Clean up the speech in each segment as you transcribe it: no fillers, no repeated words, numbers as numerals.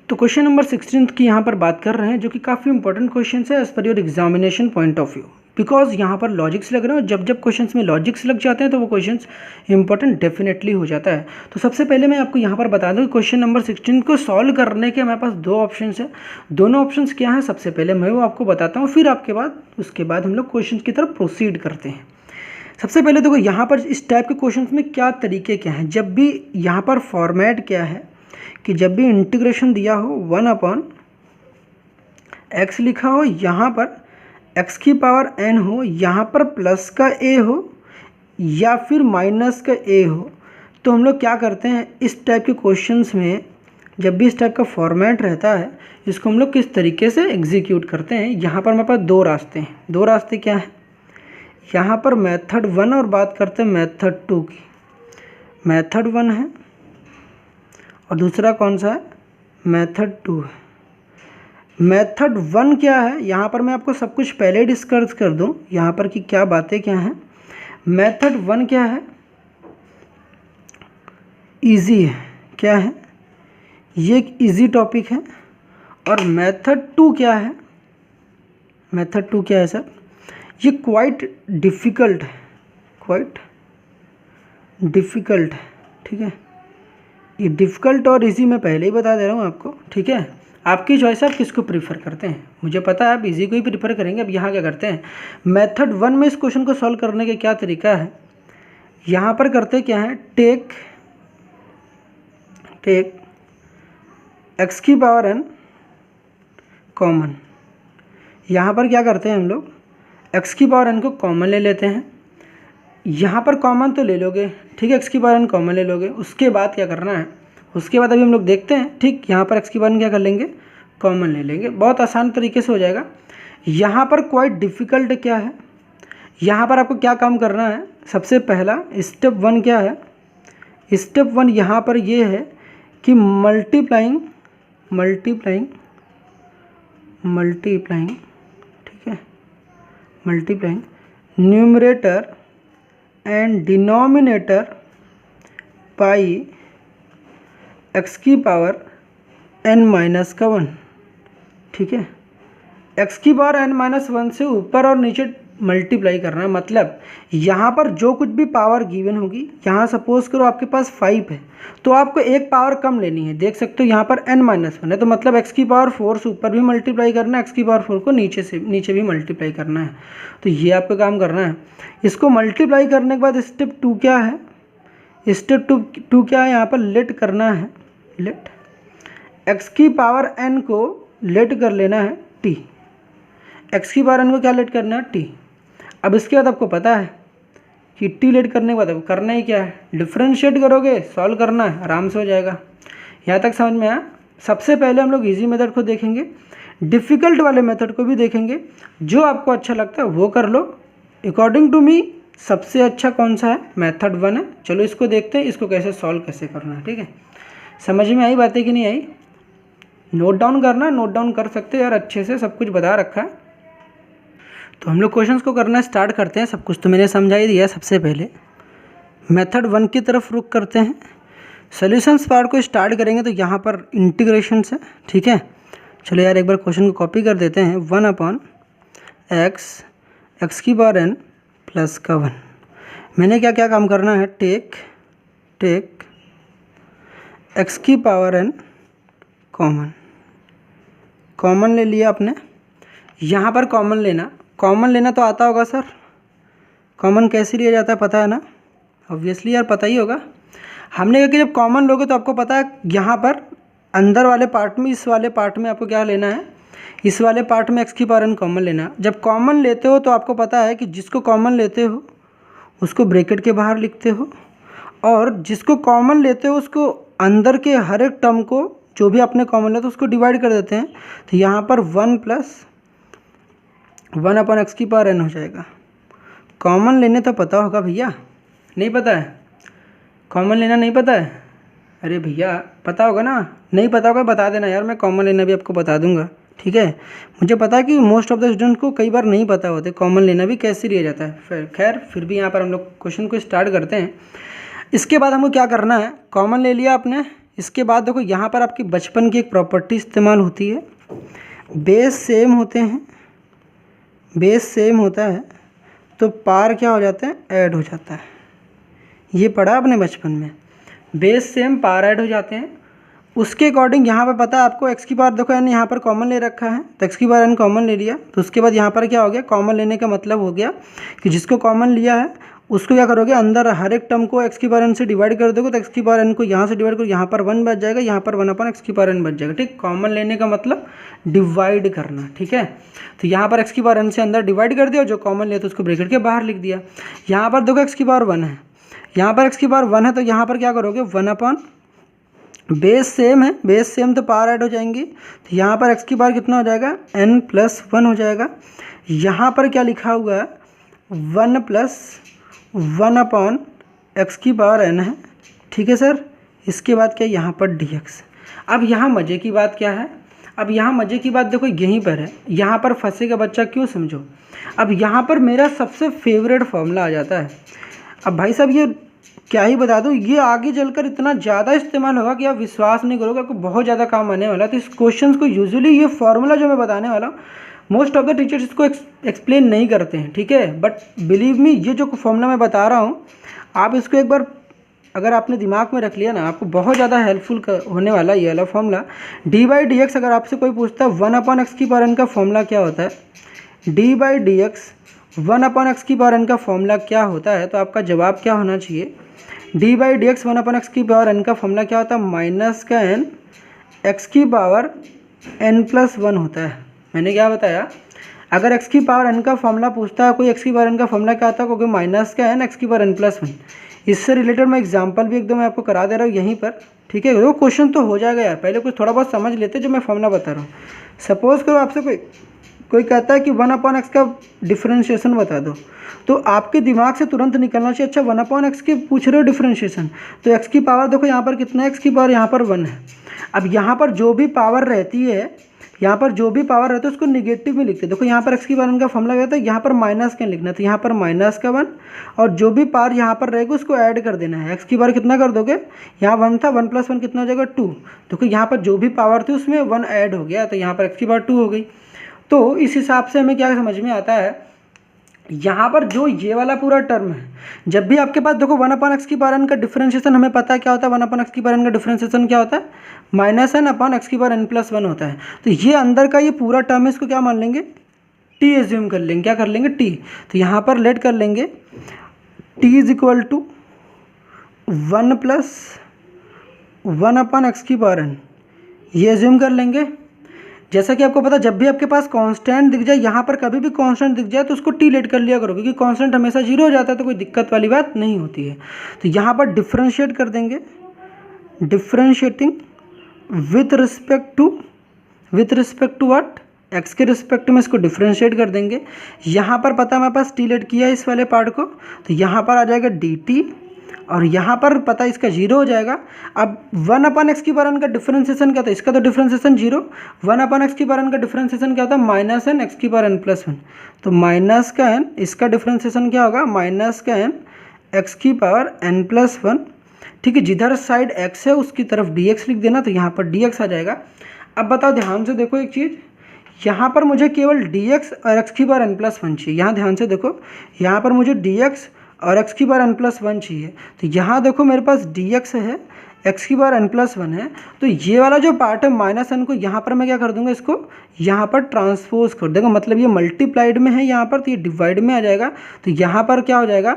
तो question number 16 की यहाँ पर बात कर रहे हैं, जो कि काफ़ी इंपॉर्टेंट क्वेश्चन है as per your examination point of view, because यहाँ पर लॉजिक्स लग रहे हैं और जब जब क्वेश्चंस में लॉजिक्स लग जाते हैं तो वो क्वेश्चंस इंपॉर्टेंट डेफिनेटली हो जाता है। तो सबसे पहले मैं आपको यहाँ पर बता दूँ कि क्वेश्चन नंबर 16 को सॉल्व करने के हमारे पास दो ऑप्शन है। दोनों ऑप्शन क्या हैं, सबसे पहले मैं वो आपको बताता हूँ, फिर उसके बाद हम लोग क्वेश्चन की तरफ प्रोसीड करते हैं। सबसे पहले देखो यहाँ पर इस टाइप के क्वेश्चंस में क्या तरीके क्या हैं। जब भी यहाँ पर फॉर्मेट क्या है कि जब भी इंटीग्रेशन दिया हो 1/x लिखा हो, यहाँ पर x की पावर n हो, यहाँ पर प्लस का a हो या फिर माइनस का a हो, तो हम लोग क्या करते हैं इस टाइप के क्वेश्चंस में, जब भी इस टाइप का फॉर्मेट रहता है इसको हम लोग किस तरीके से एग्जीक्यूट करते हैं। यहाँ पर हमारे पास दो रास्ते हैं। दो रास्ते क्या हैं, यहाँ पर मेथड 1 और बात करते हैं मेथड 2 की। मेथड 1 है और दूसरा कौन सा है, मेथड 2 है। मेथड 1 क्या है, यहाँ पर मैं आपको सब कुछ पहले डिस्कस कर दूँ यहाँ पर कि क्या बातें क्या हैं। मेथड 1 क्या है, इजी है, क्या है ये एक इजी टॉपिक है। और मेथड 2 क्या है, मेथड 2 क्या है सर, ये क्वाइट डिफ़िकल्ट है, क्वाइट डिफ़िकल्ट है, ठीक है। ये डिफ़िकल्ट और इजी मैं पहले ही बता दे रहा हूँ आपको, ठीक है। आपकी चॉइस है, आप किसको प्रीफर करते हैं, मुझे पता है आप इजी को ही प्रीफर करेंगे। अब यहाँ क्या करते हैं, मेथड 1 में इस क्वेश्चन को सॉल्व करने का क्या तरीका है, यहाँ पर करते क्या है, टेक x की पावर n कॉमन। यहाँ पर क्या करते हैं हम लोग, x की पावर n को कॉमन ले लेते हैं। यहाँ पर कॉमन तो ले लोगे, ठीक है, x की पावर n कॉमन ले लोगे। उसके बाद क्या करना है, उसके बाद अभी हम लोग देखते हैं, ठीक। यहाँ पर x की पावर n क्या कर लेंगे, कॉमन ले लेंगे, बहुत आसान तरीके से हो जाएगा। यहाँ पर क्वाइट डिफ़िकल्ट क्या है, यहाँ पर आपको क्या काम करना है, सबसे पहला स्टेप 1 क्या है, स्टेप 1 यहाँ पर ये है कि मल्टीप्लाइंग, ठीक है, multiplying numerator and denominator by x की पावर n-1, ठीक है। x की पावर n-1 से ऊपर और नीचे मल्टीप्लाई करना है। मतलब यहाँ पर जो कुछ भी पावर गिवन होगी, यहाँ सपोज करो आपके पास 5 है तो आपको एक पावर कम लेनी है। देख सकते हो यहाँ पर n-1 है तो मतलब x की पावर 4 से ऊपर भी मल्टीप्लाई करना है, x की पावर 4 को नीचे भी मल्टीप्लाई करना है। तो ये आपको काम करना है। इसको मल्टीप्लाई करने के बाद स्टेप 2 क्या है, स्टेप 2 क्या है, यहाँ पर लेट करना है, लेट x की पावर n को लेट कर लेना है t, x की पावर n को क्या लेट करना है, t। अब इसके बाद आपको पता है कि t लेट करने के बाद आपको करना ही क्या है, डिफ्रेंशिएट करोगे, सॉल्व करना है, आराम से हो जाएगा। यहाँ तक समझ में आया। सबसे पहले हम लोग इजी मेथड को देखेंगे, डिफ़िकल्ट वाले मेथड को भी देखेंगे, जो आपको अच्छा लगता है वो कर लो। अकॉर्डिंग टू मी सबसे अच्छा कौन सा है, मेथड 1 है। चलो इसको देखते हैं, इसको कैसे सॉल्व कैसे करना है, ठीक है। समझ में आई बातें कि नहीं आई, नोट डाउन करना, नोट डाउन कर सकते हो यार, अच्छे से सब कुछ बता रखा है। तो हम लोग क्वेश्चंस को करना स्टार्ट करते हैं। सब कुछ तो मैंने समझा ही दिया। सबसे पहले मेथड 1 की तरफ रुख करते हैं, सॉल्यूशंस पार्ट को स्टार्ट करेंगे। तो यहाँ पर इंटीग्रेशन है, ठीक है। चलो यार एक बार क्वेश्चन को कॉपी कर देते हैं। 1/x की पावर n प्लस का 1। मैंने क्या क्या काम करना है, टेक x की पावर n कॉमन ले लिया आपने। यहाँ पर कॉमन लेना तो आता होगा सर, कॉमन कैसे लिया जाता है पता है ना, ऑब्वियसली यार पता ही होगा। हमने कहा कि जब कॉमन लोगे तो आपको पता है यहाँ पर अंदर वाले पार्ट में, इस वाले पार्ट में आपको क्या लेना है, इस वाले पार्ट में x की पावर n कॉमन लेना। जब कॉमन लेते हो तो आपको पता है कि जिसको कॉमन लेते हो उसको ब्रैकेट के बाहर लिखते हो, और जिसको कॉमन लेते हो उसको अंदर के हर एक टर्म को जो भी आपने कॉमन लेते हो उसको डिवाइड कर देते हैं। तो यहाँ पर 1 + 1/x की पावर n हो जाएगा। कॉमन लेने तो पता होगा भैया, नहीं पता है, कॉमन लेना नहीं पता है, अरे भैया पता होगा ना, नहीं पता होगा बता देना यार, मैं कॉमन लेना भी आपको बता दूंगा, ठीक है। मुझे पता है कि मोस्ट ऑफ द स्टूडेंट को कई बार नहीं पता होते कॉमन लेना भी कैसे लिया जाता है। फिर भी यहाँ पर हम लोग क्वेश्चन को स्टार्ट करते हैं। इसके बाद हमको क्या करना है, कॉमन ले लिया आपने, इसके बाद देखो यहाँ पर आपकी बचपन की एक प्रॉपर्टी इस्तेमाल होती है, बेस सेम होते हैं, बेस सेम होता है तो पार क्या हो जाता है, ऐड हो जाता है। ये पढ़ा आपने बचपन में, बेस सेम पार ऐड हो जाते हैं। उसके अकॉर्डिंग यहाँ पर पता है आपको एक्स की पावर, देखो यानी यहाँ पर कॉमन ले रखा है तो एक्स की पावर एन कॉमन ले लिया, तो उसके बाद यहाँ पर क्या हो गया, कॉमन लेने का मतलब हो गया कि जिसको कॉमन लिया है उसको क्या करोगे, अंदर हर एक टर्म को एक्स की पावर एन से डिवाइड कर दोगे तो एक्स की पावर एन को यहाँ से डिवाइड करो, यहाँ पर 1 बच जाएगा, यहाँ पर 1 अपन एक्स की पावर एन बच जाएगा। ठीक, कॉमन लेने का मतलब डिवाइड करना। ठीक है, तो यहाँ पर एक्स की पावर एन से अंदर डिवाइड कर दिया, जो कॉमन लिया तो उसको ब्रैकेट के बाहर लिख दिया। यहाँ पर देखो एक्स की पावर 1 है, यहाँ पर एक्स की पावर 1 है तो यहाँ पर क्या करोगे, 1 अपॉन बेस सेम है, बेस सेम तो पावर ऐड हो जाएंगी, तो यहाँ पर एक्स की पावर कितना हो जाएगा, n प्लस 1 हो जाएगा। यहाँ पर क्या लिखा हुआ है, 1 प्लस 1 अपॉन एक्स की पावर n है। ठीक है सर, इसके बाद क्या, यहाँ पर dx। अब यहाँ मज़े की बात क्या है, अब यहाँ मज़े की बात देखो यहीं पर है, यहाँ पर फंसेगा बच्चा, क्यों समझो। अब यहाँ पर मेरा सबसे फेवरेट फॉर्मूला आ जाता है। अब भाई साहब ये क्या ही बता दूँ, ये आगे चलकर इतना ज़्यादा इस्तेमाल होगा कि आप विश्वास नहीं करोगे, आपको बहुत ज़्यादा काम आने वाला है। तो इस क्वेश्चन को यूजुअली ये फॉर्मूला जो मैं बताने वाला हूँ, मोस्ट ऑफ द टीचर्स इसको एक्सप्लेन नहीं करते हैं। ठीक है, बट बिलीव मी, ये जो फॉर्मूला मैं बता रहा हूँ, आप इसको एक बार अगर आपने दिमाग में रख लिया ना, आपको बहुत ज़्यादा हेल्पफुल होने वाला ये वाला formula. D by D x, अगर आपसे कोई पूछता है 1 अपॉन एक्स की पावर एन का फॉर्मूला क्या होता है, D by D x 1 upon x की पावर एन का फॉर्मूला क्या होता है, तो आपका जवाब क्या होना चाहिए, D by D x 1 upon x की पावर एन का फॉर्मूला क्या होता है, माइनस का एन एक्स की पावर एन प्लस 1 होता है। मैंने क्या बताया, अगर एक्स की पावर एन का फॉर्मूला पूछता है कोई, एक्स की पावर एन का फॉर्मूला क्या होता है, क्योंकि माइनस का एन एक्स की पावर एन प्लस 1। इससे रिलेटेड मैं एग्जांपल भी एकदम मैं आपको करा दे रहा हूँ यहीं पर। ठीक है, वो क्वेश्चन तो हो जाएगा यार, पहले कुछ थोड़ा बहुत समझ लेते जो मैं फॉर्मूला बता रहा हूँ। सपोज करो आपसे कोई कहता है कि 1 अपॉन एक्स का डिफरेंशिएशन बता दो, तो आपके दिमाग से तुरंत निकलना चाहिए, अच्छा 1 अपॉन एक्स के पूछ रहे हो डिफरेंशिएशन, तो एक्स की पावर देखो यहाँ पर कितना है, एक्स की पावर यहाँ पर 1 है। अब यहाँ पर जो भी पावर रहती है, यहाँ पर जो भी पावर रहता है उसको निगेटिव में लिखते हैं। देखो यहाँ पर एक्स की पावर एन का फॉर्मूला कहता है, यहाँ पर माइनस का लिखना है, तो यहाँ पर माइनस का 1, और जो भी पावर यहाँ पर रहेगा उसको ऐड कर देना है। एक्स की पावर कितना कर दोगे, यहाँ 1 था, 1 प्लस 1 कितना हो जाएगा 2। देखो यहाँ पर जो भी पावर थी उसमें 1 ऐड हो गया, तो यहाँ पर एक्स की पावर 2 हो गई। तो इस हिसाब से हमें क्या समझ में आता है, यहाँ पर जो ये वाला पूरा टर्म है, जब भी आपके पास देखो 1 अपॉन एक्स की पावर एन का डिफरेंशिएशन हमें पता है क्या होता है, 1 अपॉन एक्स की पावर एन का डिफरेंशिएशन क्या होता है, माइनस एन अपॉन एक्स की पावर एन प्लस 1 होता है। तो ये अंदर का ये पूरा टर्म है, इसको क्या मान लेंगे, टी एज्यूम कर लेंगे, क्या कर लेंगे, टी। तो यहाँ पर लेट कर लेंगे t is equal to 1 plus 1 upon x की पावर एन, ये एज्यूम कर लेंगे। जैसा कि आपको पता, जब भी आपके पास कांस्टेंट दिख जाए, यहाँ पर कभी भी कांस्टेंट दिख जाए तो उसको टी लेट कर लिया करो, क्योंकि कांस्टेंट हमेशा 0 हो जाता है तो कोई दिक्कत वाली बात नहीं होती है। तो यहाँ पर डिफ्रेंशिएट कर देंगे, differentiating with respect to what, x के रिस्पेक्ट में इसको डिफ्रेंशिएट कर देंगे। यहाँ पर पता हमारे पास टी लेट किया है इस वाले पार्ट को, तो यहाँ पर आ जाएगा डी टी, और यहाँ पर पता इसका 0 हो जाएगा। अब 1 अपॉन एक्स की पावर एन का डिफरेंशिएशन क्या था, इसका तो डिफरेंशिएशन 0, 1 अपॉन एक्स की पावर एन का डिफरेंशिएशन क्या था, माइनस एन एक्स की पावर एन प्लस 1। तो माइनस का एन, इसका डिफरेंशिएशन क्या होगा, माइनस का एन एक्स की पावर एन प्लस 1। ठीक है, जिधर साइड एक्स है उसकी तरफ डी एक्स लिख देना, तो यहाँ पर डी एक्स आ जाएगा। अब बताओ ध्यान से देखो एक चीज़, यहाँ पर मुझे केवल डी एक्स और एक्स की पावर एन प्लस 1 चाहिए। यहाँ ध्यान से देखो, यहाँ पर मुझे डी एक्स और एक्स की पावर एन प्लस 1 चाहिए। तो यहाँ देखो मेरे पास डी एक्स है, एक्स की पावर एन प्लस 1 है, तो ये वाला जो पार्ट है माइनस एन को यहाँ पर मैं क्या कर दूंगा, इसको यहाँ पर ट्रांसपोज कर देगा, मतलब ये मल्टीप्लाइड में है यहाँ पर, तो ये डिवाइड में आ जाएगा। तो यहाँ पर क्या हो जाएगा,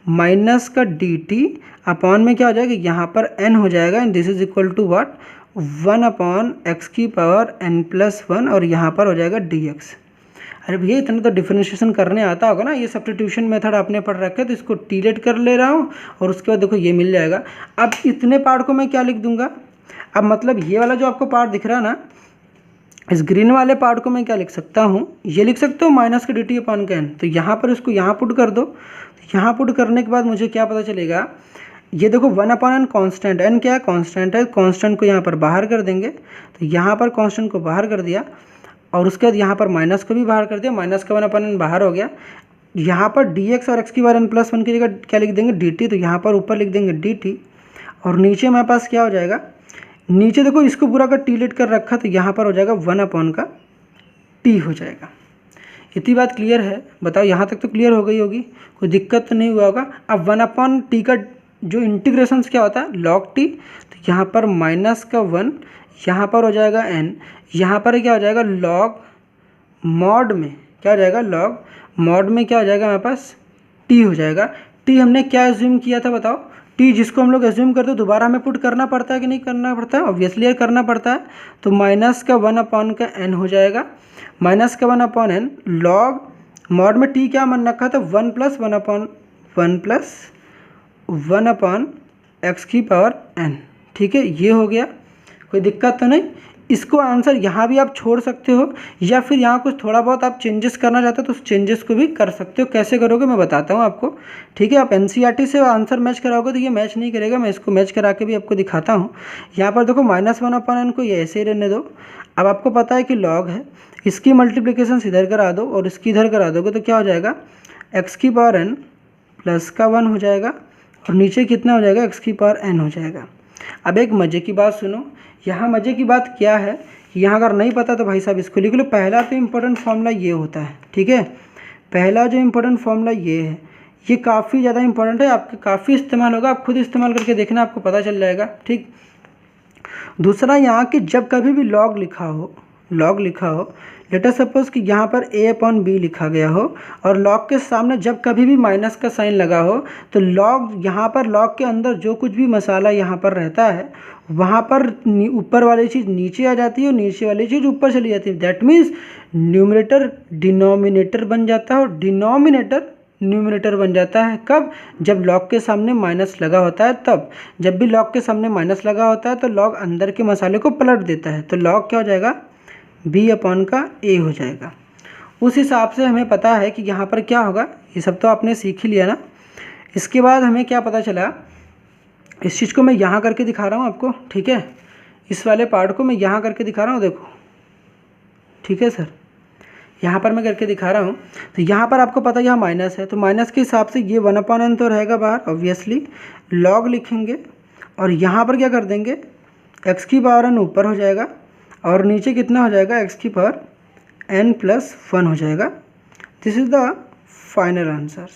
माइनस का डी टी अपॉन में क्या हो जाएगा, यहाँ पर एन हो जाएगा, and this is equal to what, 1 upon x की पावर एन प्लस 1, और यहाँ पर हो जाएगा डी एक्स। अरे भैया इतना तो डिफरेंशिएशन करने आता होगा ना, ये सब्स्टिट्यूशन मेथड आपने पढ़ रखा है, तो इसको टी लेट कर ले रहा हूँ, और उसके बाद देखो ये मिल जाएगा। अब इतने पार्ट को मैं क्या लिख दूंगा, अब मतलब ये वाला जो आपको पार्ट दिख रहा है ना, इस ग्रीन वाले पार्ट को मैं क्या लिख सकता हूँ, ये लिख सकता हूँ माइनस का डी टी अपॉन का एन। तो यहाँ पर इसको यहाँ पुट कर दो, तो यहाँ पुट करने के बाद मुझे क्या पता चलेगा, ये देखो 1 अपॉन एन कॉन्स्टेंट, एन क्या है, कॉन्स्टेंट है, कॉन्स्टेंट को यहाँ पर बाहर कर देंगे, तो यहाँ पर कॉन्स्टेंट को बाहर कर दिया, और उसके बाद यहाँ पर माइनस को भी बाहर कर दिया, माइनस का 1 अपॉन एन बाहर हो गया। यहाँ पर डी एक्स और एक्स की पावर एन प्लस 1 की जगह क्या लिख देंगे, डी टी, तो यहाँ पर ऊपर लिख देंगे डी टी, और नीचे हमारे पास क्या हो जाएगा, नीचे देखो इसको पूरा का टी लेट कर रखा, तो यहाँ पर हो जाएगा 1 का टी हो जाएगा। इतनी बात क्लियर है? बताओ, यहाँ तक तो क्लियर हो गई होगी, कोई दिक्कत तो नहीं हुआ होगा। अब 1/t का जो इंटीग्रेशन क्या होता है, log t, तो यहाँ पर -1, यहाँ पर हो जाएगा n, यहाँ पर क्या हो जाएगा log मॉड में क्या हो जाएगा, log मॉड में क्या हो जाएगा हमारे पास t हो जाएगा। t हमने क्या एज्यूम किया था बताओ, t जिसको हम लोग एज्यूम करते हैं दोबारा हमें पुट करना पड़ता है कि नहीं करना पड़ता है, ऑब्वियसली करना पड़ता है। तो -1 का n हो जाएगा, -1/n log मॉड में t क्या मन रखा था, 1 + 1/(x⁴n)। ठीक है, ये हो गया, कोई दिक्कत तो नहीं। इसको आंसर यहाँ भी आप छोड़ सकते हो, या फिर यहाँ कुछ थोड़ा बहुत आप चेंजेस करना चाहते हो तो उस चेंजेस को भी कर सकते हो। कैसे करोगे मैं बताता हूँ आपको, ठीक है। आप एनसीईआरटी से आंसर मैच कराओगे तो ये मैच नहीं करेगा, मैं इसको मैच करा के भी आपको दिखाता हूँ। यहाँ पर देखो -1/n को ये ऐसे ही रहने दो। अब आपको पता है कि लॉग है, इसकी मल्टीप्लिकेशन इधर करा दो और इसकी इधर करा दोगे तो क्या हो जाएगा, x⁴n + 1 हो जाएगा, और नीचे कितना हो जाएगा, x⁴n हो जाएगा। अब एक मज़े की बात सुनो, यहाँ मज़े की बात क्या है, यहाँ अगर नहीं पता तो भाई साहब इसको लिख लो। पहला तो इम्पोर्टेंट फॉर्मूला ये होता है, ठीक है। पहला जो इम्पोर्टेंट फॉर्मूला ये है, ये काफ़ी ज़्यादा इंपॉर्टेंट है, आपके काफ़ी इस्तेमाल होगा, आप खुद इस्तेमाल करके देखना, आपको पता चल जाएगा, ठीक। दूसरा, यहाँ कि जब कभी भी लॉग लिखा हो, लेट अस सपोज कि यहाँ पर a/b लिखा गया हो और लॉग के सामने जब कभी भी माइनस का साइन लगा हो, तो लॉग यहाँ पर लॉग के अंदर जो कुछ भी मसाला यहाँ पर रहता है वहाँ पर ऊपर वाली चीज़ नीचे आ जाती है और नीचे वाली चीज़ ऊपर चली जाती है। दैट मीन्स न्यूमरेटर डिनोमिनेटर बन जाता है और डिनोमिनेटर न्यूमरेटर बन जाता है। कब? जब लॉग के सामने माइनस लगा होता है तब। जब भी लॉग के सामने माइनस लगा होता है तो लॉग अंदर के मसाले को पलट देता है, तो लॉग क्या हो जाएगा, b/a हो जाएगा। उस हिसाब से हमें पता है कि यहाँ पर क्या होगा, ये सब तो आपने सीख ही लिया ना। इसके बाद हमें क्या पता चला, इस चीज़ को मैं यहाँ करके दिखा रहा हूँ आपको, ठीक है। इस वाले पार्ट को मैं यहाँ करके दिखा रहा हूँ, देखो, ठीक है सर, यहाँ पर मैं करके दिखा रहा हूँ। तो यहाँ पर आपको पता है यहाँ माइनस है, तो माइनस के हिसाब से ये 1/n तो रहेगा बाहर, ऑब्वियसली लॉग लिखेंगे और यहाँ पर क्या कर देंगे, x⁴n ऊपर हो जाएगा और नीचे कितना हो जाएगा, x⁴n + 1 हो जाएगा। This is the final answer,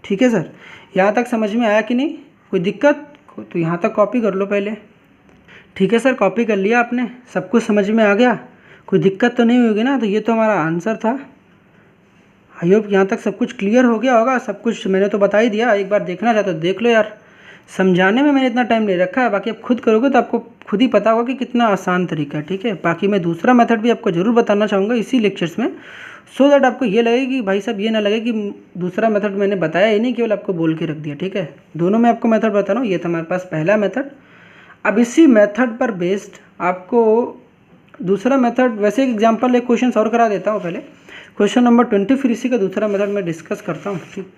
ठीक है सर। यहाँ तक समझ में आया कि नहीं, कोई दिक्कत? तो यहाँ तक कॉपी कर लो पहले, ठीक है सर। कॉपी कर लिया आपने, सब कुछ समझ में आ गया, कोई दिक्कत तो नहीं होगी ना। तो ये तो हमारा आंसर था। आई होप यहाँ तक सब कुछ क्लियर हो गया होगा, सब कुछ मैंने तो बता ही दिया। एक बार देखना चाहते हो देख लो यार, समझाने में मैंने इतना टाइम नहीं रखा है, बाकी आप खुद करोगे तो आपको खुद ही पता होगा कि कितना आसान तरीका है, ठीक है। बाकी मैं दूसरा मेथड भी आपको ज़रूर बताना चाहूँगा इसी लेक्चर्स में, सो दैट आपको ये लगे कि भाई साहब ये ना लगे कि दूसरा मेथड मैंने बताया ही नहीं, केवल आपको बोल के रख दिया, ठीक है। दोनों में आपको मेथड बता रहा हूँ। ये था हमारे पास पहला मेथड। अब इसी मेथड पर बेस्ड आपको दूसरा मेथड, वैसे एक एग्जांपल, एक क्वेश्चन और करा देता हूँ पहले। क्वेश्चन नंबर 20, फिर इसी का दूसरा मेथड मैं डिस्कस करता हूँ, ठीक।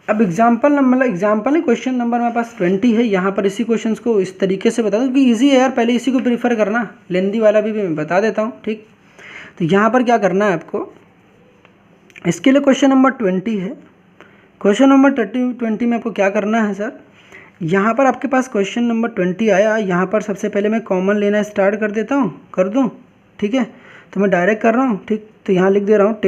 अब एग्जांपल क्वेश्चन नंबर मेरे पास 20 है। यहाँ पर इसी क्वेश्चंस को इस तरीके से बता दूँ कि इजी है यार, पहले इसी को प्रीफर करना, लेंदी वाला भी मैं बता देता हूँ, ठीक। तो यहाँ पर क्या करना है आपको, इसके लिए क्वेश्चन नंबर 20 है। क्वेश्चन नंबर 20 में आपको क्या करना है सर, यहाँ पर आपके पास क्वेश्चन नंबर 20 आया, यहाँ पर सबसे पहले मैं कॉमन लेना स्टार्ट कर देता हूँ, कर दूँ, ठीक है। तो मैं डायरेक्ट कर रहा हूँ, ठीक। तो यहाँ लिख दे रहा हूँ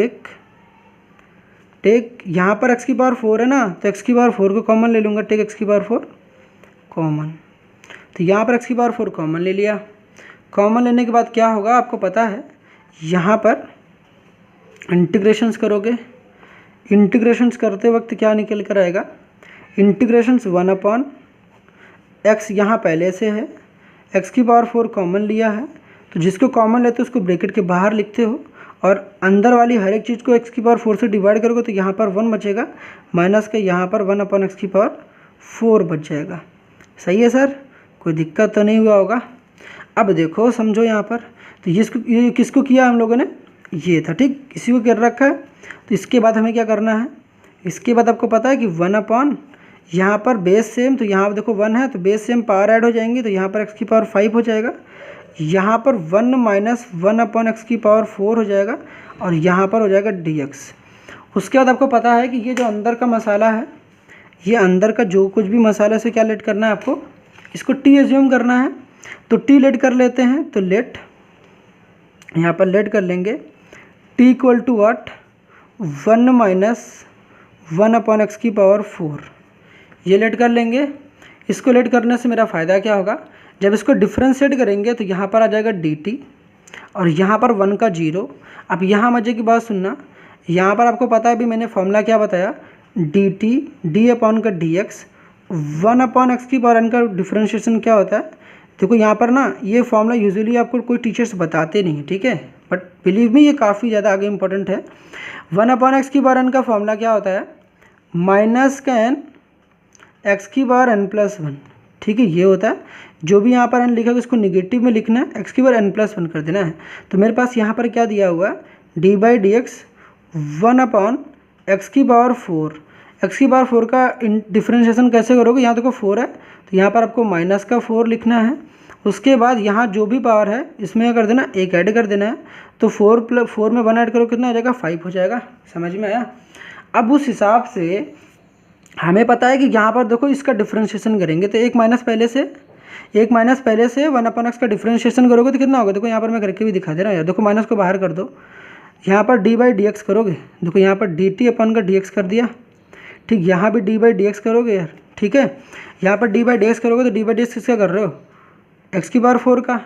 टेक, यहाँ पर x⁴ है ना, तो x⁴ को कॉमन ले लूँगा, टेक x⁴ कॉमन। तो यहाँ पर x⁴ कॉमन ले लिया। कॉमन लेने के बाद क्या होगा आपको पता है, यहाँ पर इंटीग्रेशंस करोगे, इंटीग्रेशंस करते वक्त क्या निकल कर आएगा, इंटीग्रेशंस 1/x यहाँ पहले से है, x⁴ कॉमन लिया है, तो जिसको कॉमन लेते हो उसको ब्रैकेट के बाहर लिखते हो और अंदर वाली हर एक चीज़ को x⁴ से डिवाइड करोगे तो यहाँ पर 1 बचेगा, माइनस का यहाँ पर 1/x⁴ बच जाएगा। सही है सर, कोई दिक्कत तो नहीं हुआ होगा। अब देखो समझो यहाँ पर, तो ये किसको किया हम लोगों ने, ये था, ठीक, इसी को कर रखा है। तो इसके बाद हमें क्या करना है, इसके बाद आपको पता है कि 1/, यहाँ पर बेस सेम, तो यहाँ पर देखो 1 है तो बेस सेम पावर ऐड हो जाएंगी, तो यहाँ पर x⁴ हो जाएगा, यहाँ पर 1 - 1/x⁴ हो जाएगा और यहाँ पर हो जाएगा dx। उसके बाद आपको पता है कि ये जो अंदर का मसाला है, ये अंदर का जो कुछ भी मसाला से क्या लेट करना है आपको, इसको टी एज्यूम करना है तो टी लेट कर लेते हैं, तो लेट यहाँ पर लेट कर लेंगे t equal to what 1 minus 1/x⁴ ये लेट कर लेंगे। इसको लेट करने से मेरा फ़ायदा क्या होगा, जब इसको डिफ्रेंशिएट करेंगे तो यहाँ पर आ जाएगा dt और यहाँ पर 1 का 0। अब यहाँ मजे की बात सुनना, यहाँ पर आपको पता है अभी मैंने फॉर्मूला क्या बताया, dt d/dx 1/x⁴n का डिफ्रेंशिएशन क्या होता है। देखो यहाँ पर ना ये फॉर्मूला यूजुअली आपको कोई टीचर्स बताते नहीं है, ठीक है, बट बिलीव मी ये काफ़ी ज़्यादा आगे इंपॉर्टेंट है। 1/x⁴n का फॉर्मूला क्या होता है, माइनस का n x⁴n+1, ठीक है, ये होता है। जो भी यहाँ पर n लिखा है उसको निगेटिव में लिखना है, x⁴n+1 कर देना है। तो मेरे पास यहाँ पर क्या दिया हुआ है, d/dx 1/x⁴। x⁴ का डिफ्रेंशिएशन कैसे करोगे, यहाँ देखो 4 है तो यहाँ पर आपको माइनस का 4 लिखना है। उसके बाद यहाँ जो भी पावर है इसमें कर देना, एक ऐड कर देना है, तो 4 में 1 ऐड करो कितना हो जाएगा, 5 हो जाएगा। समझ में आया। अब उस हिसाब से हमें पता है कि यहाँ पर देखो इसका डिफ्रेंशिएशन करेंगे तो एक माइनस पहले से 1/x का डिफ्रेंशिएशन करोगे तो कितना होगा, देखो यहाँ पर मैं करके भी दिखा दे रहा हूँ यार। देखो माइनस को बाहर कर दो, यहाँ पर d/dx करोगे, देखो यहाँ पर dt/dx कर दिया, ठीक, यहाँ भी d/dx करोगे यार, ठीक है। यहाँ पर d/dx करोगे तो d/dx किसका कर रहे हो, x⁴ का,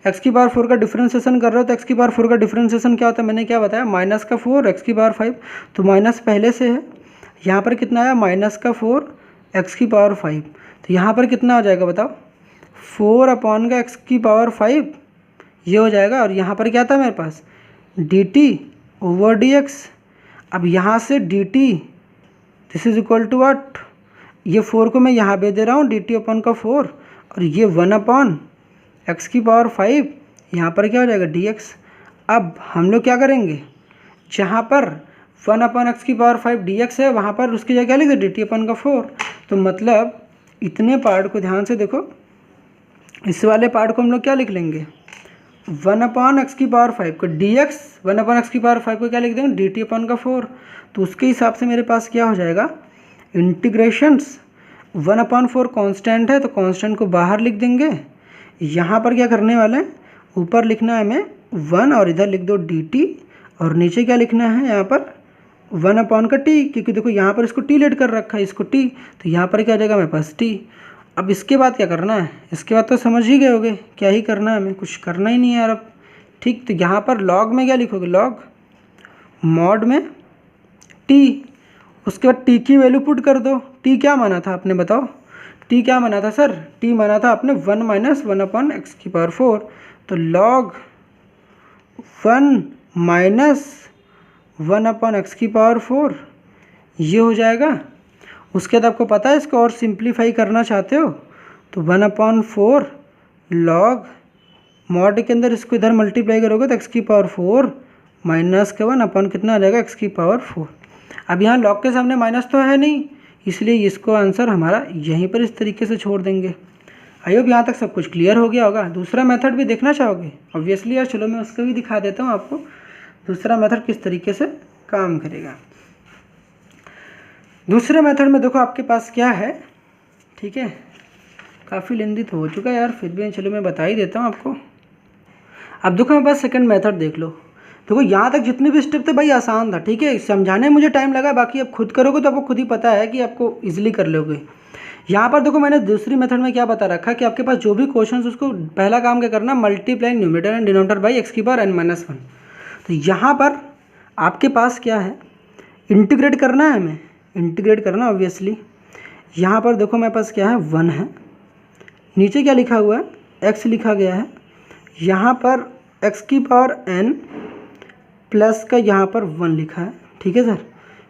x⁴ का डिफ्रेंशिएशन कर रहे हो तो x⁴ का डिफ्रेंशिएशन क्या होता है, मैंने क्या बताया, माइनस का 4 x⁵, तो माइनस पहले से है। यहाँ पर कितना आया, माइनस का 4 x⁵, तो यहाँ पर कितना हो जाएगा बताओ, 4/x⁵ ये हो जाएगा। और यहाँ पर क्या था मेरे पास, dt/dx। अब यहाँ से dt this is equal to what, ये 4 को मैं यहाँ भेज दे रहा हूँ dt/4 और ये 1/x⁵, यहाँ पर क्या हो जाएगा dx। अब हम लोग क्या करेंगे, जहाँ पर 1/x⁵ dx है वहाँ पर उसकी जगह क्या लिख दे, dt/4। तो मतलब इतने पार्ट को ध्यान से देखो, इस वाले पार्ट को हम लोग क्या लिख लेंगे, 1/x⁵ को dx 1/x⁵ को क्या लिख देंगे, dt/4। तो उसके हिसाब से मेरे पास क्या हो जाएगा, इंटीग्रेशंस 1/4 कांस्टेंट है तो कांस्टेंट को बाहर लिख देंगे। यहाँ पर क्या करने वाले हैं, ऊपर लिखना है हमें 1 और इधर लिख दो dt और नीचे क्या लिखना है, यहाँ पर 1/t, क्योंकि देखो यहाँ पर इसको t लेट कर रखा है, इसको t, तो यहाँ पर क्या हो जाएगा मेरे पास t। अब इसके बाद क्या करना है, इसके बाद तो समझ ही गए होगे क्या ही करना है, हमें कुछ करना ही नहीं है यार अब, ठीक। तो यहाँ पर लॉग में क्या लिखोगे, लॉग मॉड में t, उसके बाद t की वैल्यू पुट कर दो। t क्या माना था आपने बताओ, t क्या माना था सर, t माना था आपने 1 माइनस 1/x⁴, तो लॉग 1 माइनस 1/x⁴ ये हो जाएगा। उसके बाद आपको पता है इसको और सिंप्लीफाई करना चाहते हो तो 1/4 लॉग मॉड के अंदर इसको इधर मल्टीप्लाई करोगे तो x⁴ माइनस का 1 कितना आ जाएगा, x⁴। अब यहाँ लॉग के सामने माइनस तो है नहीं, इसलिए इसको आंसर हमारा यहीं पर इस तरीके से छोड़ देंगे। आई होप यहाँ तक सब कुछ क्लियर हो गया होगा। दूसरा मेथड भी देखना चाहोगे ऑब्वियसली यार, चलो मैं उसका भी दिखा देता हूँ आपको, दूसरा मेथड किस तरीके से काम करेगा। दूसरे मेथड में देखो आपके पास क्या है, ठीक है, काफ़ी लेंदी तो हो चुका है यार, फिर भी चलो मैं बता ही देता हूँ आपको। अब देखो मेरे पास सेकंड मेथड देख लो। देखो यहाँ तक जितने भी स्टेप थे भाई आसान था, ठीक है, समझाने में मुझे टाइम लगा, बाकी अब खुद करोगे तो आपको खुद ही पता है कि आपको ईजिली कर लोगे। यहाँ पर देखो मैंने दूसरी मेथड में क्या बता रखा कि आपके पास जो भी क्वेश्चन उसको पहला काम क्या करना, multiplying numerator and denominator by x⁴n−1। तो यहाँ पर आपके पास क्या है, इंटीग्रेट करना है, हमें इंटीग्रेट करना ऑब्वियसली। यहाँ पर देखो मेरे पास क्या है, 1 है, नीचे क्या लिखा हुआ है, x लिखा गया है, यहाँ पर x⁴n प्लस का यहाँ पर 1 लिखा है, ठीक है सर,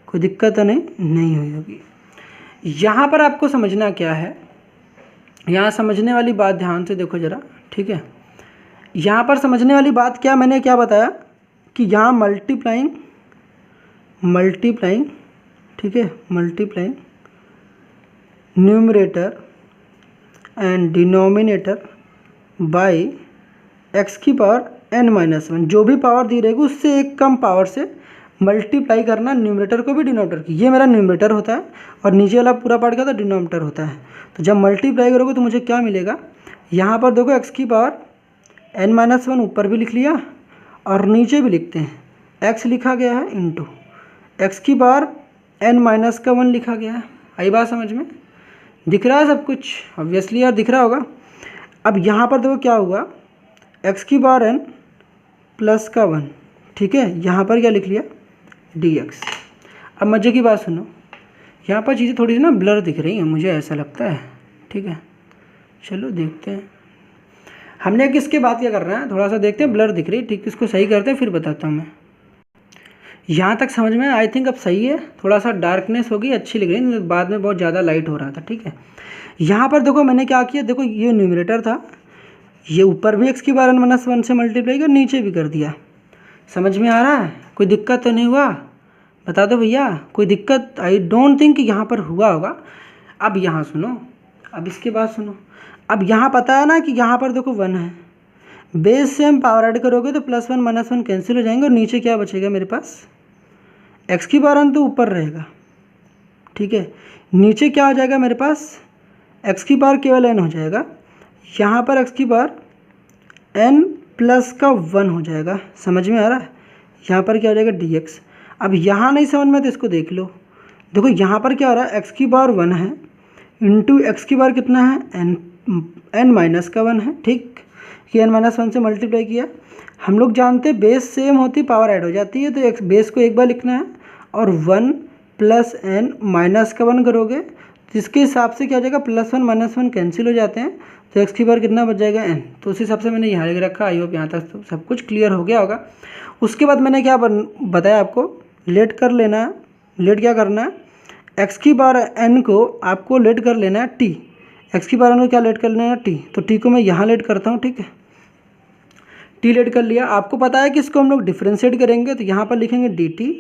कोई दिक्कत तो नहीं हुई होगी। यहाँ पर आपको समझना क्या है, यहाँ समझने वाली बात ध्यान से देखो ज़रा, ठीक है। यहाँ पर समझने वाली बात क्या, मैंने क्या बताया कि यहाँ मल्टीप्लाइंग, ठीक है, multiplying numerator and denominator by x⁴n−1, जो भी पावर दी रहेगी उससे एक कम पावर से मल्टीप्लाई करना न्यूमरेटर को भी डिनोमिनेटर की। ये मेरा न्यूमरेटर होता है और नीचे वाला पूरा पार्ट क्या होता है, डिनोमिनेटर होता है। तो जब मल्टीप्लाई करोगे तो मुझे क्या मिलेगा, यहाँ पर देखो एक्स की पावर n-1 ऊपर भी लिख लिया और नीचे भी लिखते हैं, x लिखा गया है इंटू एक्स की पावर n-1 लिखा गया है। आई बात समझ में, दिख रहा है सब कुछ, ऑब्वियसली यार दिख रहा होगा। अब यहाँ पर देखो क्या हुआ, x की पावर n+1, ठीक है, यहाँ पर क्या लिख लिया dx। अब मज़े की बात सुनो, यहाँ पर चीज़ें थोड़ी सी ना ब्लर दिख रही हैं, मुझे ऐसा लगता है, ठीक है। चलो देखते हैं, हमने किसके बात क्या करना है, थोड़ा सा देखते हैं, ब्लर दिख रही है, ठीक, इसको सही करते हैं फिर बताता हूँ मैं। यहाँ तक समझ में आई थिंक अब सही है, थोड़ा सा डार्कनेस होगी, अच्छी लग रही है, बाद में बहुत ज़्यादा लाइट हो रहा था, ठीक है। यहाँ पर देखो मैंने क्या किया, देखो ये न्यूमरेटर था, ये ऊपर भी एक्स की पावर n-1 से मल्टीप्लाई कर, नीचे भी कर दिया। समझ में आ रहा है, कोई दिक्कत तो नहीं हुआ, बता दो भैया, कोई दिक्कत? आई डोंट थिंक कि यहाँ पर हुआ होगा। अब यहाँ सुनो, अब इसके बाद सुनो, अब यहाँ पता है ना कि यहाँ पर देखो 1 है, बेस से हम पावर ऐड करोगे तो +1 -1 कैंसिल हो जाएंगे और नीचे क्या बचेगा मेरे पास, एक्स की पावर n तो ऊपर रहेगा, ठीक है, नीचे क्या हो जाएगा मेरे पास, एक्स की पावर केवल n हो जाएगा, यहाँ पर एक्स की पावर n+1 हो जाएगा। समझ में आ रहा है, यहाँ पर क्या हो जाएगा dx। अब यहाँ नहीं समझ में तो इसको देख लो, देखो यहाँ पर क्या हो रहा है, एक्स की पावर 1 है इंटू एक्स की पावर कितना है, n-1 है, ठीक, कि n-1 से मल्टीप्लाई किया। हम लोग जानते हैं बेस सेम होती पावर ऐड हो जाती है, तो एक्स बेस को एक बार लिखना है और 1 + n-1 करोगे तो इसके हिसाब से क्या हो जाएगा, +1 -1 कैंसिल हो जाते हैं, तो एक्स की पावर कितना बच जाएगा n। तो उस हिसाब से मैंने यहाँ लिख रखा। आई होप यहाँ तक तो सब कुछ क्लियर हो गया होगा। उसके बाद मैंने क्या बताया आपको, लेट कर लेना है, लेट क्या करना है, एक्स की पावर n को आपको लेट कर लेना है t, एक्स की पावर n को क्या लेट कर लेना है t, तो t को मैं यहाँ लेट करता हूँ, ठीक है, t लेट कर लिया। आपको पता है कि इसको हम लोग डिफ्रेंशिएट करेंगे तो यहाँ पर लिखेंगे dt।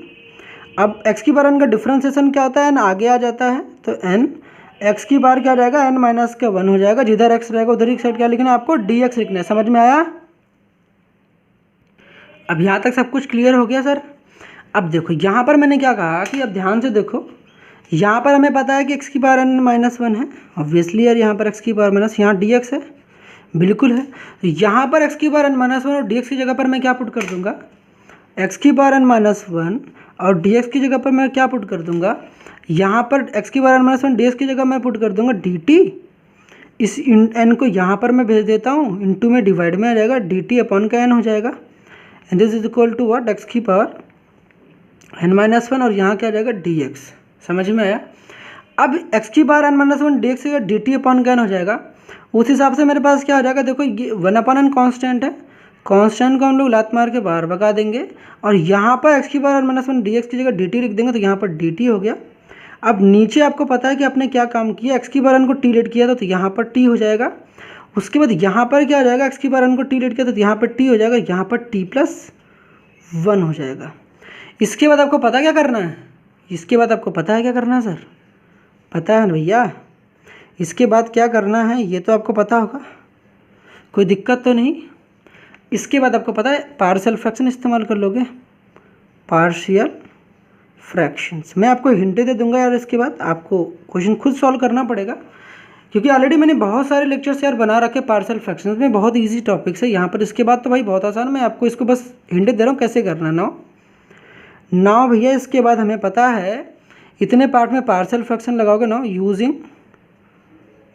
अब x की पावर n का डिफ्रेंशिएशन क्या होता है, n आगे आ जाता है, तो n x की बार क्या हो जाएगा, n-1 हो जाएगा, जिधर x रहेगा उधर ही साइड क्या लिखना है आपको, dx लिखना है। समझ में आया, अब यहाँ तक सब कुछ क्लियर हो गया सर। अब देखो यहाँ पर मैंने क्या कहा कि अब ध्यान से देखो, यहाँ पर हमें पता है कि x की पावर n-1 है, ऑब्वियसली यार यहाँ पर x की पावर माइनस, यहाँ dx है, बिल्कुल है। तो यहाँ पर x की पावर n-1 और dx की जगह पर मैं क्या पुट कर दूंगा, x की पावर n-1 और dx की जगह पर मैं क्या पुट कर दूंगा, यहाँ पर x की पावर n-1 dx की जगह मैं पुट कर दूंगा dt। इस n को यहाँ पर मैं भेज देता हूँ, इंटू में डिवाइड में आ जाएगा, dt अपॉन का n हो जाएगा, and this is equal to what, x की पावर n-1 और यहाँ क्या आ जाएगा dx। समझ में आया। अब x की पावर n-1 dx का dt अपॉन का n हो जाएगा, उस हिसाब से मेरे पास क्या हो जाएगा, देखो ये 1/n कांस्टेंट है, कांस्टेंट को हम लोग लात मार के बाहर भगा देंगे और यहाँ पर x की पावर n-1 dx की जगह dt लिख देंगे, तो यहाँ पर dt हो गया। अब नीचे आपको पता है कि आपने क्या काम किया, x की पावर n को t लेट किया था तो यहाँ पर t हो जाएगा। उसके बाद यहाँ पर क्या हो जाएगा, x की पावर n को t लेट किया था तो यहाँ पर t हो जाएगा, यहाँ पर t+1 हो जाएगा। इसके बाद आपको पता क्या करना है, इसके बाद आपको पता है क्या करना है सर, पता है ना भैया, इसके बाद क्या करना है ये तो आपको पता होगा, कोई दिक्कत तो नहीं। इसके बाद आपको पता है पार्शियल फ्रैक्शन इस्तेमाल कर लोगे, पार्शियल फ्रैक्शंस। मैं आपको हिंट दे दूंगा यार, इसके बाद आपको क्वेश्चन खुद सॉल्व करना पड़ेगा, क्योंकि ऑलरेडी मैंने बहुत सारे लेक्चर्स यार बना रखे पार्शियल फ्रैक्शंस में, बहुत ईजी टॉपिक्स है यहाँ पर। इसके बाद तो भाई बहुत आसान, मैं आपको इसको बस हिंट दे रहा हूँ कैसे करना। नाउ भैया इसके बाद हमें पता है इतने पार्ट में पार्शियल फ्रैक्शन लगाओगे ना,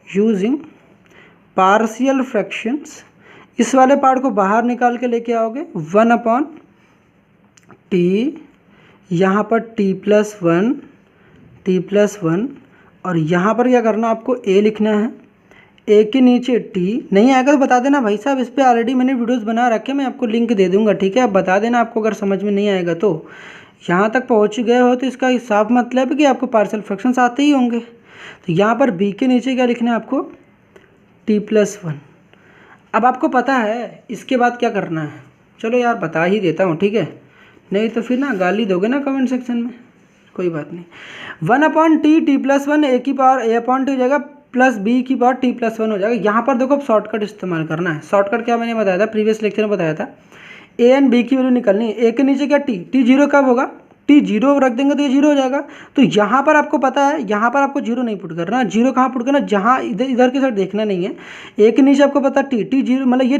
यूजिंग पार्शियल फ्रैक्शंस, इस वाले पार्ट को बाहर निकाल के लेके आओगे 1/t, यहाँ पर t+1 और यहाँ पर क्या करना आपको a लिखना है, a के नीचे t। नहीं आएगा तो बता देना भाई साहब, इस पर ऑलरेडी मैंने वीडियोस बना रखे, मैं आपको लिंक दे दूंगा, ठीक है। आप बता देना आपको अगर समझ में नहीं आएगा तो। यहाँ तक पहुँच गए हो तो इसका साफ मतलब है कि आपको पार्शियल फ्रैक्शंस आते ही होंगे। तो यहाँ पर b के नीचे क्या लिखना है आपको, t+1। अब आपको पता है इसके बाद क्या करना है, चलो यार बता ही देता हूँ, ठीक है, नहीं तो फिर ना गाली दोगे ना कमेंट सेक्शन में, कोई बात नहीं। 1/t t+1 a की पावर a/t हो जाएगा, प्लस b की पावर t+1 हो जाएगा। यहाँ पर देखो अब शॉर्टकट इस्तेमाल करना है। शॉर्टकट क्या मैंने बताया था, प्रीवियस लेक्चर में बताया था, a एंड b की वैल्यू निकलनी है। a के नीचे क्या t 0 कब होगा, टी जीरो रख देंगे तो ये जीरो हो जाएगा। तो यहाँ पर आपको पता है, यहाँ पर आपको जीरो नहीं पुट करना। जीरो कहाँ पुट करना, जहाँ इधर के साइड देखना नहीं है। एक के नीचे आपको पता टी जीरो, मतलब ये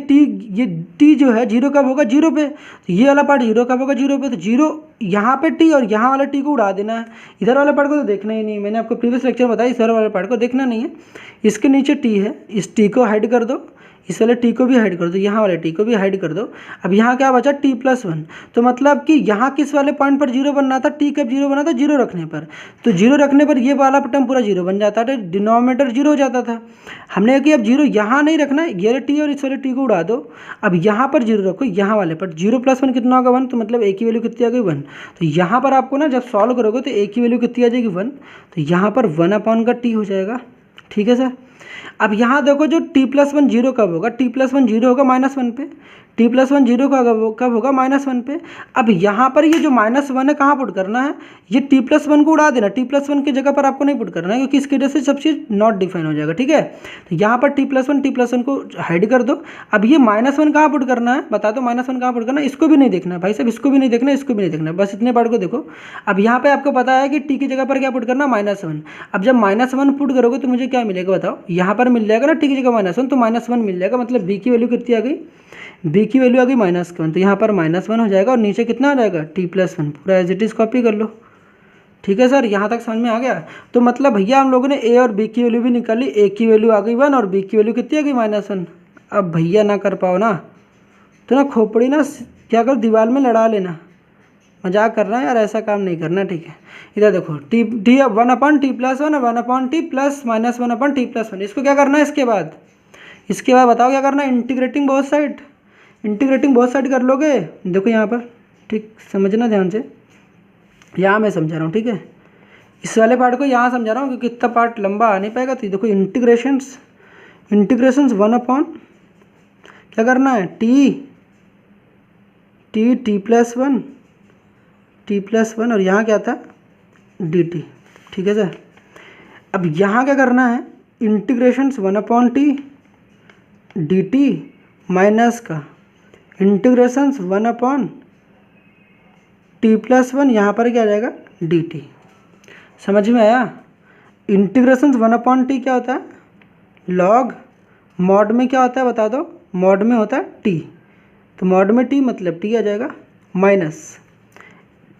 टी जो है जीरो कब होगा, जीरो पे। तो ये वाला पार्ट जीरो कब होगा, जीरो पे। तो जीरो यहाँ पे टी और यहाँ वाला टी को उड़ा देना है। इधर वाले पार्ट को तो देखना ही नहीं, मैंने आपको प्रीवियस लेक्चर बताया, इधर वाले पार्ट को देखना नहीं है। इसके नीचे टी है, इस टी को हाइड कर दो, इस वाले टी को भी हाइड कर दो, यहाँ वाले टी को भी हाइड कर दो। अब यहाँ क्या बचा, t+1। तो मतलब कि यहाँ किस वाले पॉइंट पर जीरो बनना था, टी कब जीरो बना था, जीरो रखने पर। तो जीरो रखने पर ये वाला टर्म पूरा जीरो बन जाता था, डिनोमिनेटर जीरो हो जाता था। हमने कि अब जीरो यहाँ नहीं रखना, ये वाले टी और इस वाले टी को उड़ा दो। अब यहाँ पर जीरो रखो, यहाँ वाले पर 0+1 कितना होगा, 1। तो मतलब ए की वैल्यू कितनी आ गई, 1। तो यहाँ पर आपको ना जब सॉल्व करोगे तो ए की वैल्यू कितनी आ जाएगी, 1। तो यहाँ पर 1/t हो जाएगा। ठीक है सर। अब यहाँ देखो जो t+1 जीरो कब होगा, t+1 जीरो होगा -1 पे। t+1 जीरो कब होगा, -1 पे। अब यहाँ पर ये जो -1 है कहाँ पुट करना है, ये t+1 को उड़ा देना। t+1 की जगह पर आपको नहीं पुट करना है, क्योंकि इसकी वजह से सब चीज़ नॉट डिफाइन हो जाएगा। ठीक है। तो यहाँ पर t+1 को हाइड कर दो। अब ये -1 कहाँ पुट करना है, बता दो, -1 कहाँ पुट करना है। इसको भी नहीं देखना है भाई साहब, इसको भी नहीं देखना, इसको भी नहीं देखना, बस इतने पार्ट को देखो। अब यहाँ पे आपको पता है कि t की जगह पर क्या पुट करना, -1। अब जब -1 पुट करोगे तो मुझे क्या मिलेगा बताओ, यहाँ पर मिल जाएगा ना t की जगह -1, तो -1 मिल जाएगा। मतलब b की वैल्यू कितनी आ गई, b की वैल्यू आ गई -1। तो यहाँ पर -1 हो जाएगा और नीचे कितना आ जाएगा, t+1। पूरा एज इट इज़ कॉपी कर लो। ठीक है सर, यहाँ तक समझ में आ गया। तो मतलब भैया हम लोगों ने a और b की वैल्यू भी निकाली, a की वैल्यू आ गई 1 और b की वैल्यू कितनी आ गई, -1। अब भैया ना कर पाओ ना तो ना खोपड़ी ना क्या करो, दीवार में लड़ा लेना। मजाक कर रहा है यार, ऐसा काम नहीं करना। ठीक है, इधर देखो टी 1/t+1 और 1/t प्लस -1/t+1। इसको क्या करना है, इसके बाद बताओ क्या करना है, इंटीग्रेटिंग बोथ साइड कर लोगे। देखो यहाँ पर, ठीक समझना ध्यान से, यहाँ मैं समझा रहा हूँ। ठीक है, इस वाले पार्ट को यहाँ समझा रहा हूँ क्योंकि इतना पार्ट लंबा आ नहीं पाएगा। तो देखो इंटीग्रेशंस 1 क्या करना है, t+1 और यहाँ क्या था, dt। ठीक है सर। अब यहाँ क्या करना है, इंटीग्रेशंस 1/t dt माइनस का इंटीग्रेशंस 1/t+1, यहाँ पर क्या आ जाएगा, dt। समझ में आया। इंटीग्रेशंस 1/t क्या होता है, लॉग। मॉड में क्या होता है बता दो, मॉड में होता है t। तो मॉड में t मतलब t आ जाएगा, माइनस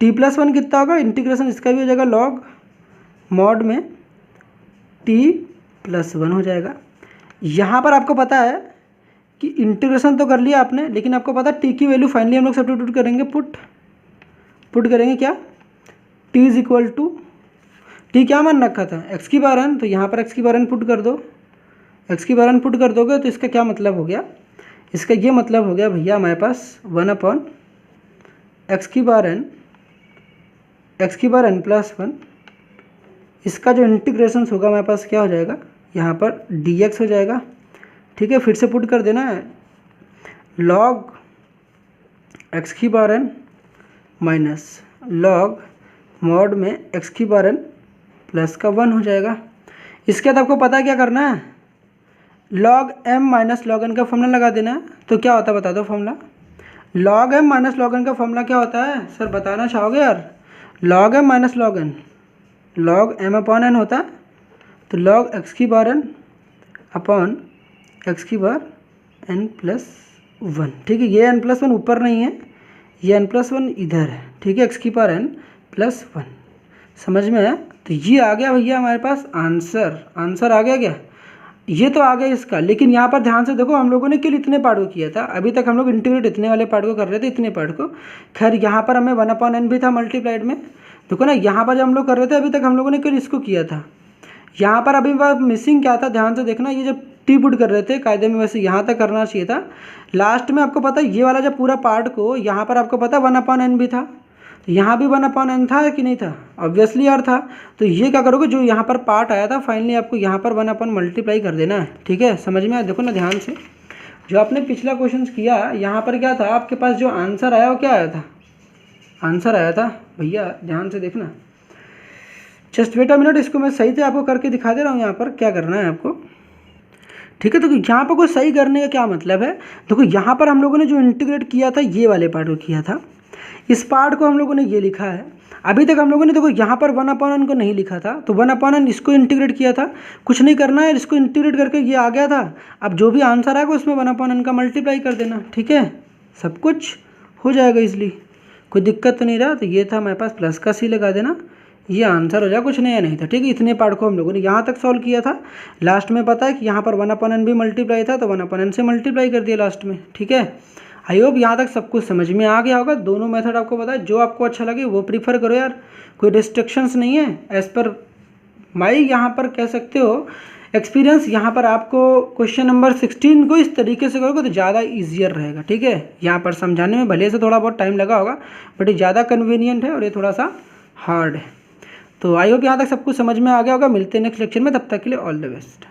t+1 कितना होगा, इंटीग्रेशन इसका भी हो जाएगा लॉग, मॉड में t+1 हो जाएगा। यहाँ पर आपको पता है कि इंटीग्रेशन तो कर लिया आपने, लेकिन आपको पता है t की वैल्यू फाइनली हम लोग सब्स्टिट्यूट करेंगे, पुट करेंगे क्या, t is equal to, t क्या मान रखा था, x की पावर n। तो यहाँ पर x की पावर n पुट कर दो, x की पावर n पुट कर दोगे तो इसका क्या मतलब हो गया, इसका ये मतलब हो गया भैया हमारे पास 1/x की पावर n प्लस 1। इसका जो इंटीग्रेशन होगा हमारे पास क्या हो जाएगा, यहाँ पर dx हो जाएगा। ठीक है, फिर से पुट कर देना है, लॉग x की power n minus log mod में x की पावर n प्लस का 1 हो जाएगा। इसके बाद आपको पता है क्या करना है, log m minus log n का फॉर्मूला लगा देना है। तो क्या होता है बता दो formula, log m minus log n का फॉर्मूला क्या होता है सर, बताना चाहोगे यार। log m minus log n, log m/n होता है, तो log x की पावर n अपॉन x की पावर n प्लस 1। ठीक है, ये n+1 ऊपर नहीं है, ये n+1 इधर है। ठीक है, x की पावर n प्लस 1। समझ में आया। तो ये आ गया भैया हमारे पास आंसर आ गया क्या, ये तो आ गया इसका। लेकिन यहाँ पर ध्यान से देखो, हम लोगों ने केवल इतने पार्ट को किया था, अभी तक हम लोग इंटीग्रेट इतने वाले पार्ट को कर रहे थे, इतने पार्ट को। खैर यहाँ पर हमें 1/n भी था मल्टीप्लाइड में, देखो ना, यहाँ पर जब हम लोग कर रहे थे अभी तक हम लोगों ने केवल इसको किया था। यहाँ पर अभी बार मिसिंग क्या था, ध्यान से देखना, ये जब टी पुट कर रहे थे कायदे में वैसे यहाँ तक करना चाहिए था। लास्ट में आपको पता है ये वाला जब पूरा पार्ट को, यहाँ पर आपको पता 1/n भी था, तो यहाँ भी 1/n था कि नहीं था, ऑब्वियसली यार था। तो ये क्या करोगे, जो यहाँ पर पार्ट आया था फाइनली आपको यहाँ पर 1/n मल्टीप्लाई कर देना है। ठीक है, समझ में आया। देखो ना ध्यान से, जो आपने पिछला क्वेश्चन किया यहाँ पर क्या था, आपके पास जो आंसर आया वो क्या आया था, आंसर आया था भैया, ध्यान से देखना, जस्ट वेट अ मिनट, इसको मैं सही से आपको करके दिखा दे रहा हूँ यहाँ पर क्या करना है आपको। ठीक है, तो यहाँ पर कोई सही करने का क्या मतलब है, देखो यहाँ पर हम लोगों ने जो इंटीग्रेट किया था ये वाले पार्ट को किया था, इस पार्ट को हम लोगों ने ये लिखा है। अभी तक हम लोगों ने देखो यहाँ पर 1/n को नहीं लिखा था, तो 1/n इसको इंटीग्रेट किया था, कुछ नहीं करना है, इसको इंटीग्रेट करके ये आ गया था। अब जो भी आंसर आएगा उसमें 1/n का मल्टीप्लाई कर देना, ठीक है, सब कुछ हो जाएगा इसलिए, कोई दिक्कत तो नहीं रहा। तो ये था हमारे पास प्लस का सी लगा देना, ये आंसर हो जाएगा, कुछ नया नहीं था, ठीक है। इतने पार्ट को हम लोगों ने यहाँ तक सॉल्व किया था। लास्ट में पता है कि यहाँ पर 1/n भी मल्टीप्लाई था, तो 1/n से मल्टीप्लाई कर दिया लास्ट में, ठीक है। आई होप यहाँ तक सब कुछ समझ में आ गया होगा। दोनों मेथड आपको पता है, जो आपको अच्छा लगे वो प्रीफर करो यार, कोई रिस्ट्रिक्शंस नहीं है एज़ पर माई यहाँ पर कह सकते हो एक्सपीरियंस। यहाँ पर आपको क्वेश्चन नंबर 16 को इस तरीके से करोगे तो ज़्यादा ईजियर रहेगा, ठीक है। यहाँ पर समझाने में भले से थोड़ा बहुत टाइम लगा होगा, बट ये ज़्यादा कन्वीनियंट है और ये थोड़ा सा हार्ड है। तो आई होप यहाँ तक सब कुछ समझ में आ गया होगा। मिलते हैं नेक्स्ट लेक्चर में, तब तक के लिए ऑल द बेस्ट।